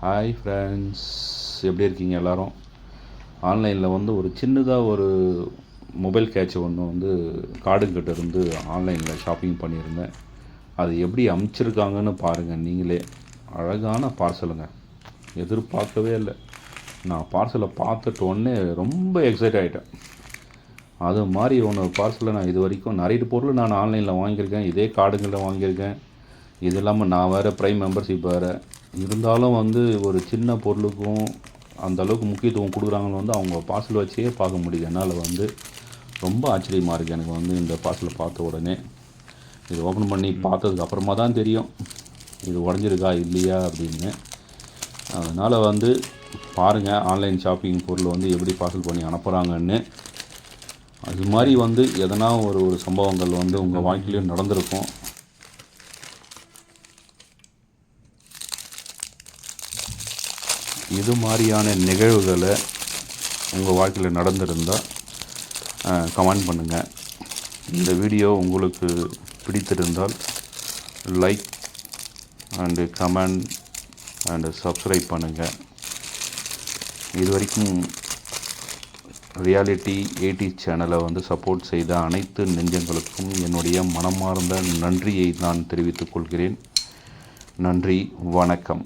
Hi friends, எப்படி இருக்கீங்க எல்லோரும்? ஆன்லைனில் வந்து ஒரு சின்னதாக ஒரு மொபைல் கேட்ச் ஒன்று கார்டுங்கிட்ட இருந்து ஆன்லைனில் ஷாப்பிங் பண்ணியிருந்தேன். அது எப்படி அமுச்சிருக்காங்கன்னு பாருங்கள் நீங்களே. அழகான பார்சலுங்க, எதிர்பார்க்கவே இல்லை. நான் பார்சலை பார்த்துட்டு உடனே ரொம்ப எக்ஸைட் ஆகிட்டேன். அது மாதிரி ஒன்று பார்சலை நான் இது வரைக்கும் நிறைய பொருள் நான் ஆன்லைனில் வாங்கியிருக்கேன், இதே கார்டுங்களில் வாங்கியிருக்கேன். இது இல்லாமல் நான் வேறு ப்ரைம் மெம்பர்ஷிப் வேறு. இருந்தாலும் ஒரு சின்ன பொருளுக்கும் அந்தளவுக்கு முக்கியத்துவம் கொடுக்குறாங்கன்னு அவங்க பார்சல் வச்சே பார்க்க முடியுது. என்னால் ரொம்ப ஆச்சரியமாக இருக்குது எனக்கு இந்த பார்சலை பார்த்த உடனே. இது ஓப்பன் பண்ணி பார்த்ததுக்கு அப்புறமா தான் தெரியும் இது உடஞ்சிருக்கா இல்லையா அப்படின்னு. அதனால் பாருங்கள் ஆன்லைன் ஷாப்பிங் பொருள் எப்படி பார்சல் பண்ணி அனுப்புகிறாங்கன்னு. அது மாதிரி எதனா ஒரு சம்பவங்கள் உங்கள் வாழ்க்கையிலையும் நடந்திருக்கும். இது மாதிரியான நிகழ்வுகளை உங்கள் வாழ்க்கையில் நடந்திருந்தால் கமெண்ட் பண்ணுங்கள். இந்த வீடியோ உங்களுக்கு பிடித்திருந்தால் like and comment and subscribe பண்ணுங்கள். இது வரைக்கும் ரியாலிட்டி 80s சேனலை சப்போர்ட் செய்த அனைத்து நெஞ்சங்களுக்கும் என்னுடைய மனமார்ந்த நன்றியை நான் தெரிவித்துக் கொள்கிறேன். நன்றி, வணக்கம்.